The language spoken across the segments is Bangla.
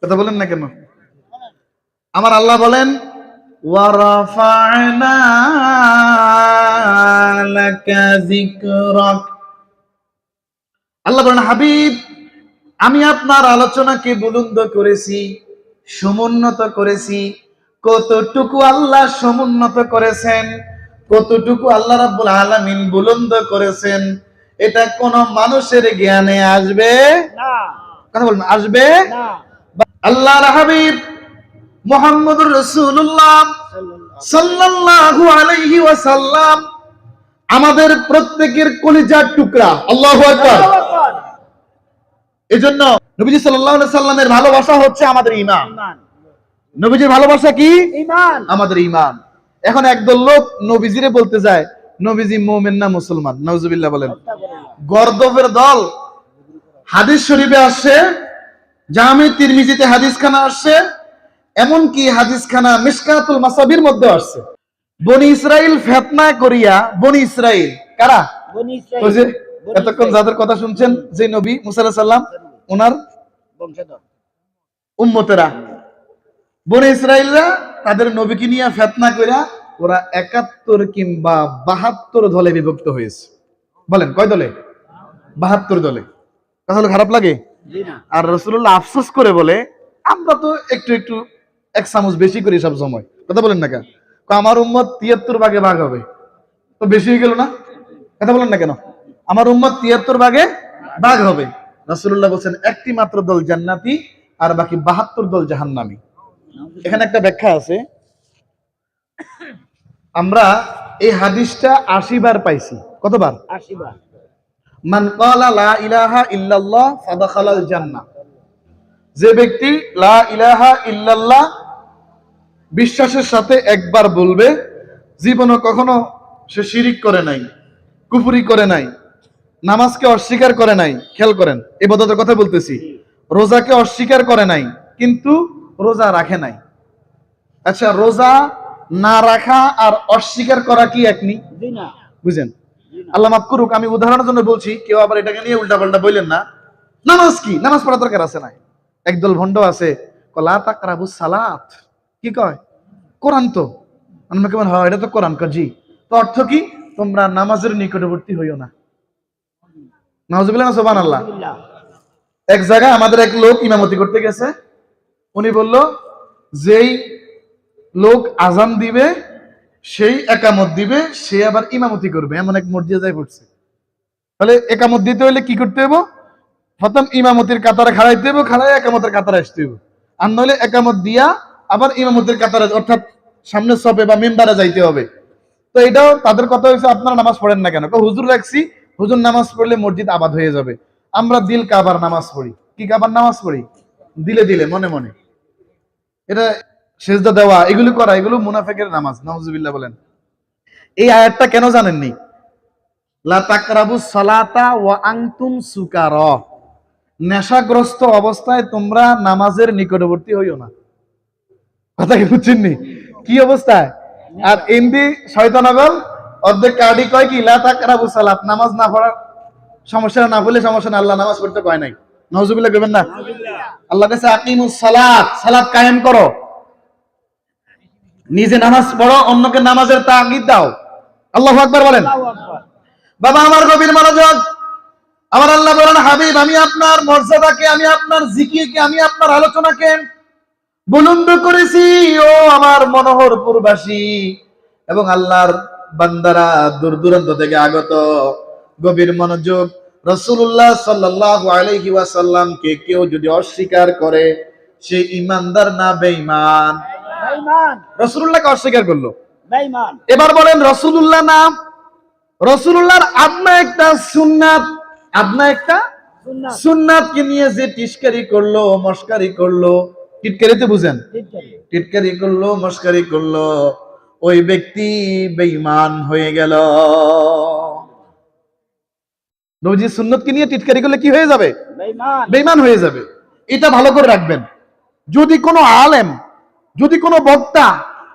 কথা বলেন না কেন? আমার আল্লাহ বলেন ওয়ারাফা'না লাকা যিকরাক। আল্লাহ বলেন হাবিব, আমি আপনার আলোচনাকে বুলন্দ করেছি, সমুন্নত করেছি। কতটুকু আল্লাহ সমুন্নত করেছেন, কতটুকু আল্লাহ রাব্বুল আলামিন বুলন্দ করেছেন, এটা কোন মানুষের জ্ঞানে আসবে না। কথা বলুন, আসবে না। আল্লাহর হাবিব মুহাম্মদুর রাসূলুল্লাহ সাল্লাল্লাহু আলাইহি ওয়াসাল্লাম আমাদের প্রত্যেকের কলিজার টুকরা। আল্লাহু আকবার। এজন্য নবীজি সাল্লাল্লাহু আলাইহি সাল্লামের ভালোবাসা হচ্ছে আমাদের ঈমান। নবীজির ভালোবাসা কি? ঈমান, আমাদের ঈমান। এখন একদল লোক নবীজিরে বলতে যায় নবীজি মুমিন না মুসলমান। নাউজুবিল্লাহ বলেন। গর্দবের দল। হাদিস শরীফে আসছে, জামি তিরমিজিতে হাদিসখানা আসছে, এমনকি হাদিসখানা মিশকাতুল মাসাবির মধ্যে আসছে। বনি ইসরাইল ফিতনা করিয়া, বনি ইসরাইল কারা? বনি ইসরাইল। ওই যে এতক্ষণ যাদের কথা শুনছেন, যে নবী মুসা আলাইহিস সালাম ওনার বংশধর উম্মতেরা, বনি ইসরাইলরা তাদের নবীকে নিয়ে ফিতনা কইরা ওরা 71 কিংবা 72 দলে বিভক্ত হয়েছে। বলেন কয় দলে? 72 দলে। তাহলে খারাপ লাগে? আর রাসূলুল্লাহ আফসোস করে বলে আমরা তো একটু একটু এক চামচ বেশি করি সব সময়। কথা বলেন না কেন? আমার উম্মত 73 ভাগে ভাগ হবে, তো বেশি হয়ে গেল না? কথা বলেন না কেন? আমার উম্মত 73 ভাগে ভাগ হবে। রাসূলুল্লাহ বলেন একটি মাত্র দল জান্নাতি আর বাকি 72 দল জাহান্নামী। এখানে একটা ব্যাখ্যা আছে। আমরা এই হাদিসটা 80 বার পাইছি। কতবার? 80 বার। মান ক্বালা লা ইলাহা ইল্লাল্লাহ ফাদাখালাল জান্নাহ। যে ব্যক্তি লা ইলাহা ইল্লাল্লাহ বিশ্বাসের সাথে একবার বলবে, জীবনে কখনো সে শিরিক করে নাই, কুফরি করে নাই, নামাজকে অস্বীকার করে নাই, খেয়াল করেন ইবাদতের কথা বলতেছি, রোজাকে অস্বীকার করে নাই কিন্তু রোজা রাখে নাই। আচ্ছা, রোজা না রাখা আর অস্বীকার করা কি এক নি? বুঝেন? আল্লাহ মাফ করুক, আমি উদাহরণের জন্য বলছি, কেউ আবার এটাকে নিয়ে উল্টাপাল্টা বললেন না। নামাজ কি? নামাজ পড়া দরকার আছে না? একদল ভণ্ড আছে, লা তাকরাবুস সালাত। কি কয়? কোরআন তো। আমরা কেমন হয়, এটা তো কোরআন। জি, তো অর্থ কি? তোমরা নামাজের নিকটবর্তী হইও না। নাউজুবিল্লাহ না সুবহানাল্লাহ। এক জায়গায় আমাদের এক লোক ইমামতি করতে গেছে, উনি বলল যেই লোক আজান দিবে সেই একামত দিবে, সে আবার ইমামতি করবে, এমন এক মসজিদে পড়ছে। তাহলে একামত দিতে হলে কি করতে হবে? প্রথম ইমামতির কাতারে খাড়াইতে হবে, খাড়াই একামতের কাতারে আসতে হবে। আর নইলে একামত দিয়া আবার ইমামতির কাতারে, অর্থাৎ সামনে সফে বা মেম্বারে যাইতে হবে। তো এটাও তাদের কথা হয়েছে, আপনারা নামাজ পড়েন না কেন? হুজুর রাখছি, হুজুর নামাজ পড়লে মসজিদ আবাদ হয়ে যাবে। আমরা দিল কাবার নামাজ পড়ি। কি কাবার নামাজ পড়ি? দিলে দিলে, মনে মনে। এটা সেজদা দেওয়া, এগুলো করা, এগুলো মুনাফিকের নামাজ। নাউজুবিল্লাহ বলেন। এই আয়াতটা কেন জানেননি? লা তাকরাবুস সালাতা ওয়া আনতুম সুকারা। নেশাগ্রস্ত অবস্থায় তোমরা নামাজের নিকটবর্তী হইও না। কথা কি বুঝছেননি? কি অবস্থায়? আর এমবি শয়তানগল অর্ধেক কার্ডি কয় কি লা তাকরাবুস সালাত, নামাজ না পড়ার সমস্যা, না পড়লে সমস্যা না, আল্লাহ নামাজ পড়তে কয় নাই। নাউজুবিল্লাহ কইবেন না? আল্লাহ কাছে আকিমুস সালাত, সালাত কায়েম করো। নিজে নামাজ পড়ো, অন্যকে নামাজের তাগিদ দাও। আল্লাহু আকবার বলেন। বাবা আমার গভীর মনোযোগ। আমার আল্লাহ বলেন হাবিব, আমি আপনার মর্যাদাকে, আমি আপনার জিকিরকে, আমি আপনার আলোচনাকে বুলন্দ করেছি ও আমার মনোহরপুরবাসী এবং আল্লাহর বান্দারা, দূর দূরান্ত থেকে আগত। গভীর মনোযোগ। রাসূলুল্লাহ সাল্লাল্লাহু আলাইহি ওয়াসাল্লামকে কেউ যদি অস্বীকার করে, সে ঈমানদার না বেঈমান? বেঈমান। রাসূলুল্লাহকে অস্বীকার করলো, বেঈমান। এবার বলেন রাসূলুল্লাহ নাম, রাসূলুল্লাহর আপনা একটা সুন্নাত, আপনা একটা সুন্নাতকে নিয়ে যে টিটকারি করলো, মস্কারি করলো, টিটকারিতে বুঝেন, টিটকারি করলো, মস্কারি করলো, ওই ব্যক্তি বেঈমান হয়ে গেল। নবীজির সুন্নাতকে নিয়ে টিটকারি করলে কি হয়ে যাবে? বেঈমান, বেঈমান হয়ে যাবে। এটা ভালো করে রাখবেন। যদি কোনো আলেম, যদি কোনো বক্তা,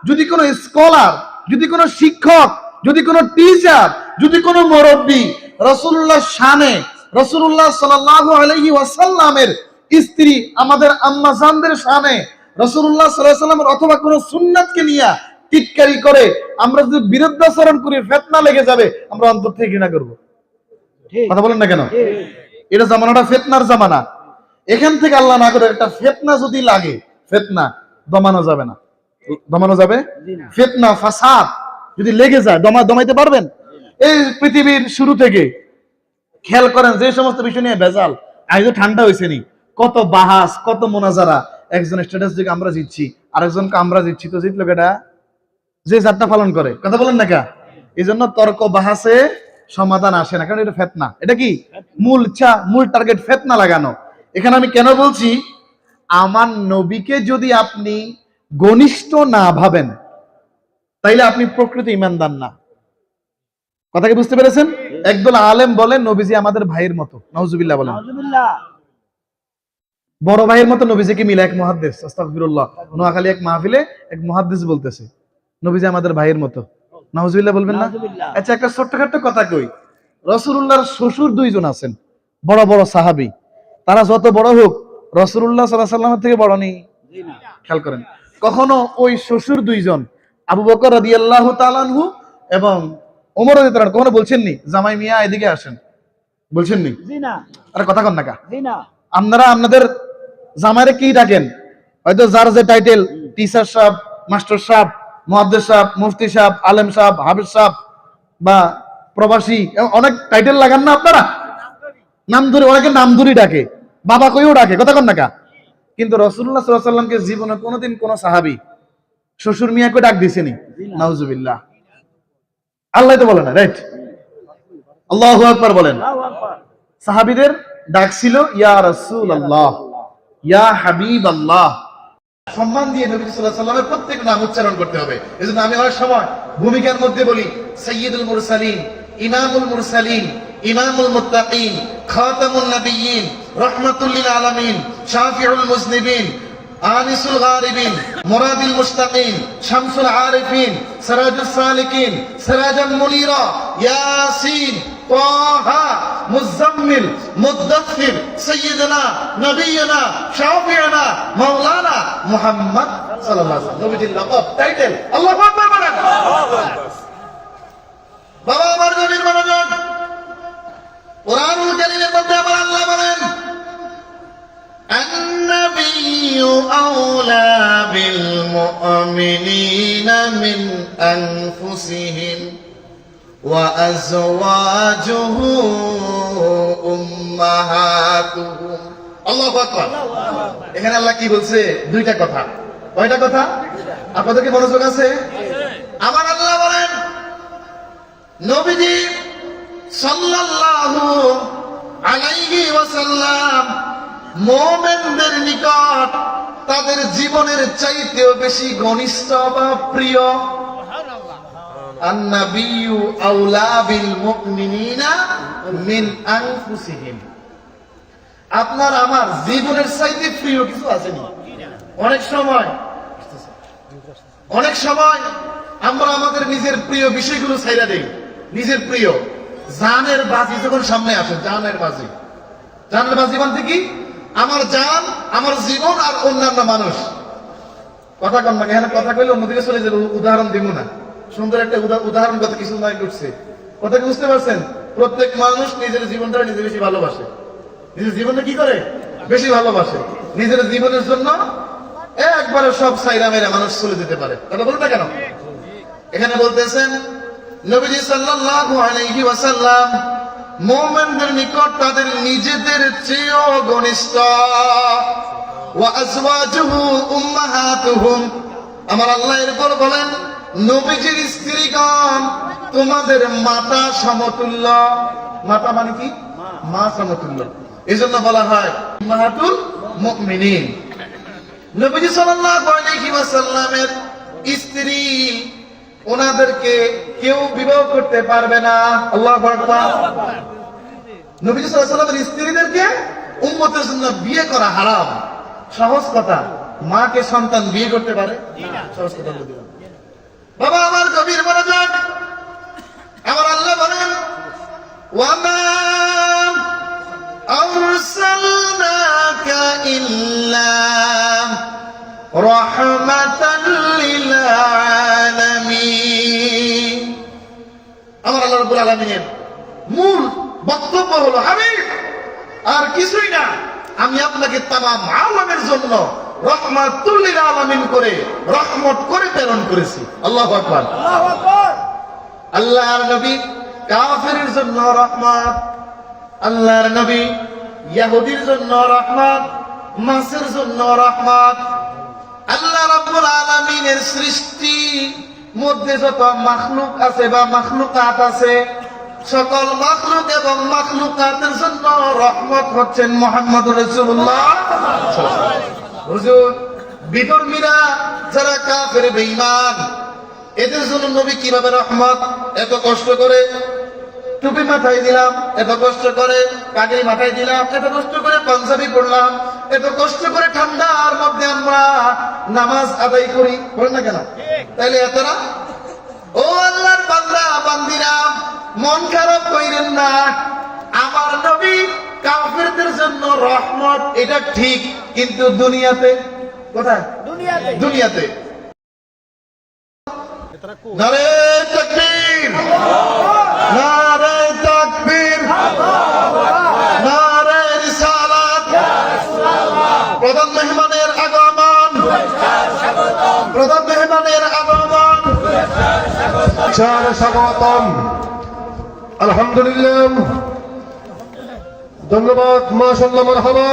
যদি কোনো স্কলার, যদি কোনো শিক্ষক, যদি কোনো টিচার, যদি কোনো মুরব্বী রাসূলুল্লাহর শানে, রাসূলুল্লাহ সাল্লাল্লাহু আলাইহি ওয়াসাল্লামের স্ত্রী আমাদের আম্মা জানদের শানে রাসূলুল্লাহ সাল্লাল্লাহু আলাইহি ওয়াসাল্লামের অথবা কোন সুন্নাতকে নিয়ে টিটকারি করে আমরা যদি বিরুদ্ধাচরণ করি, ফিতনা লেগে যাবে, আমরা অন্তর থেকে ঘৃণা করব। কথা বলেন না কেন? এটা জামানাটা ফিতনার জামানা। এখান থেকে আল্লাহ না করে একটা ফিতনা যদি লাগে, ফিতনা দমানো যাবে না। দমানো যাবে? ফিতনা ফাসাদ যদি লেগে যায়, দমাইতে পারবেন? এই পৃথিবীর শুরু থেকে খেয়াল করেন যে সমস্ত বিষয় নিয়ে ভেজাল, আজও ঠান্ডা হয়েছে নি, কত বাহাস, কত মোনাজারা, একজন স্ট্যাটাস দিকে আমরা জিতছি, আরেকজনকে আমরা জিতছি, তো জিতলো কেটা? যে যাত্রা পালন করে। কথা বলেন না কা? এই জন্য তর্ক বাহাসে সমাধান আসে না, কারণ এটা ফিতনা। এটা কি মূল টার্গেট ফিতনা লাগানো। এখানে আমি কেন বলছি, আমার নবীকে যদি আপনি ঘনিষ্ঠ না ভাবেন, তাইলে আপনি প্রকৃত ঈমানদার না। কথা কি বুঝতে পেরেছেন? একদল আলেম বলেন নবীজি আমাদের ভাইয়ের মতো, নাউজুবিল্লাহ বলেন। বড় ভাইয়ের মতো নবীজিকে মিলে এক মুহাদ্দিস, আস্তাগফিরুল্লাহ, নোয়াখালী এক মাহফিলে এক মুহাদ্দিস বলতেছে নবীজি আমাদের ভাইয়ের মতো। নাউজুবিল্লাহ বলবেন না? আচ্ছা, একটা ছোট্টখাট্ট কথা কই। রাসূলুল্লাহর শ্বশুর দুইজন আছেন, বড় বড় সাহাবী। তারা যত বড় হোক রাসূলুল্লাহ সাল্লাল্লাহু আলাইহি ওয়াসাল্লামের থেকে বড় নেই। খেয়াল করেন, কখনো ওই শ্বশুর দুইজন আবু বকর রাদিয়াল্লাহু তাআলা আনহু এবং ওমর রাদিয়াল্লাহু তাআলা কখনো বলছেননি জামাই মিয়া এদিকে আসেন? বলছেননি? জি না। আরে কথা কন না কা? জি না। আপনারা আপনাদের জামাইরে কি ডাকেন? হয়তো যার যে টাইটেল, টিচার সাহেব, মাস্টার সাহেব, মুহাদ্দিস সাহেব, মুফতি সাহেব, আলেম সাহেব, হাফেজ সাহেব বা প্রবাসী, অনেক টাইটেল লাগান না আপনারা? নাম ধরে, অনেকে নাম ধরে ডাকে, বাবা কইও ডাকে। কথা কন না কা? কিন্তু রাসূলুল্লাহ সাল্লাল্লাহু আলাইহি ওয়াসাল্লামকে জীবনে কোনোদিন কোন সাহাবী শ্বশুর মিয়া কই ডাক দিছেনি? নাউজুবিল্লাহ। আল্লাহ তো বলে না, রাইট? আল্লাহু আকবার বলেন। সাহাবীদের ডাক ছিল ইয়া রাসূলুল্লাহ, ইয়া হাবিবাল্লাহ। সম্মান দিয়ে নবী সাল্লাল্লাহু আলাইহি ওয়াসাল্লামের প্রত্যেক নাম উচ্চারণ করতে হবে। এজন্য আমি অনেক সময় ভূমিকার মধ্যে বলি সাইয়্যিদুল মুরসালিন, ইমামুল মুরসালিন, ইমামুল মুত্তাকিন, খাতামুন নবিয়্যিন, রাহমাতুল লিল আলামিন, শাফিউল মুজনিবিন, আনিসুল গারিবিন, মুরাদিল মুশতাকিন, শামসুল আরিফিন, সিরাজুস সালিকিন, সিরাজাম মুনীরা, ইয়াসিন, তাহা, মুজাম্মিল, মুদ্দাথির, সাইয়্যিদুনা নবিয়ুনা শাফিউনা মাওলানা মুহাম্মদ সাল্লাল্লাহু আলাইহি ওয়াসাল্লাম। নবীজির লকব, টাইটেল। আল্লাহু আকবার বলেন। বাবা আমার নবীর মনোযোগ। কুরআনুল কারীমের মধ্যে আমার আল্লাহ বলেন النبي أولى بالمؤمنين من أنفسهم وأزواجه أمهاتهم। আল্লাহু আকবার। এখানে আল্লাহ কি বলছে? দুইটা কথা। কয়টা কথা? আপনাদের কি মনোযোগ আছে? আমার আল্লাহ বলেন নবীজি সাল্লাল্লাহু আলাইহি ওয়াসাল্লাম মুমিনদের নিকট তাদের জীবনের চাইতেও বেশি ঘনিষ্ঠ বা প্রিয়। আন-নাবিয়্যু আওলা বিল মুমিনিনা মিন আনফুসিহিম। আপনার আমার জীবনের চাইতে প্রিয় কিছু আছে নি? অনেক সময় আমরা আমাদের নিজের প্রিয় বিষয়গুলো ছাইড়া দেই। নিজের প্রিয় জানের বাজি যখন সামনে আসে, জানের বাজি বলতে কি? আমার জান, আমার জীবন আর অন্যান্য মানুষ। কথা কন না, এখানে কথা কইলে অন্যদিকে চলে যাবে। উদাহরণ দিব না, সুন্দর একটা উদাহরণ গত কিছু নয় ঘটছে। কথা কি বুঝতে পারছেন? প্রত্যেক মানুষ নিজের জীবনটা নিজে বেশি ভালোবাসে। নিজের জীবনটা কি করে? বেশি ভালোবাসে। নিজের জীবনের জন্য একবারে সব সাইরা মেরা মানুষ চলে যেতে পারে। কথা বলুন না কেন? এখানে বলতেছেন নবীজি সাল্লাল্লাহু আলাইহি ওয়াসাল্লাম মুমিনদের নিকট তাদের নিজেদের চেয়েও ঘনিষ্ঠ। ওয়া আজওয়াজুহু উম্মাহাতুহুম। আমার আল্লাহ এরপর বলেন নবীজির স্ত্রীগণ তোমাদের মাতা সমতুল্য। মাতা মানে কি? মা সমতুল্য। এজন্য বলা হয় উম্মাহাতুল মুমিনিন। নবীজি সাল্লাল্লাহু আলাইহি ওয়াসাল্লামের স্ত্রী, ওনাদেরকে কেউ বিবাহ করতে পারবে না। আল্লাহু আকবার। নবীজি সাল্লাল্লাহু আলাইহি ওয়াসাল্লামের স্ত্রীদেরকে উম্মতের জন্য বিয়ে করা হারাম। সহজ কথা, মাকে সন্তান বিয়ে করতে পারে না। সহজ কথা বলে দিলাম। বাবা আমার গভীর মনোযোগ। আমার আল্লাহ বলেন ওয়া মা আরসালনাকা আরসালনাকা ইল্লা রাহমাতাল লিল আলামিন। আমার আল্লাহ রাব্বুল আলামিনের মূল বক্তব্য হলো, হাবিব আর কিছুই না, আমি আপনাকে তামাম আলামের জন্য রহমাতুল লিল আলামিন করে রহমত করে প্রেরণ করেছি। আল্লাহু আকবার, আল্লাহু আকবার। আল্লাহর নবী কাফিরের জন্য রহমত, আল্লাহর নবী ইহুদির জন্য রহমত, মাসের জন্য রহমত। আল্লাহ রাব্বুল আলামিনের সৃষ্টি মধ্যে যত মাখলুক আছে বা মাখলুকাত আছে, সকল মাখলুক এবং মাখলুকাতের জন্য রহমত হচ্ছেন মুহাম্মদুর রাসূলুল্লাহ। হুজুর, বিধর্মীরা যারা কাফের বেঈমান, এদের জন্য নবী কিভাবে রহমত? এত কষ্ট করে টুপি মাথায় দিলাম, এত কষ্ট করে পাগড়ি মাথায় দিলাম, এত কষ্ট করে পাঞ্জাবি পড়লাম, এত কষ্ট করে ঠান্ডার মধ্যে আমরা নামাজ আদায় করি, করেন না কেন? তাইলে এতরা? ও আল্লাহর বান্দা বান্দিরা, মন খারাপ কইরেন না। আমার নবী কাফেরদের জন্য রহমত, এটা ঠিক, কিন্তু দুনিয়াতে কোথায়? দুনিয়াতে। নারে তাকবীর, নারে তাকবীর, নারে রিসালাত। প্রধান মেহমানের আগমন, প্রধান মেহমানের আগমন, স্বাগতম। আলহামদুলিল্লাহ, ধন্যবাদ, মাশাআল্লাহ, মারহাবা।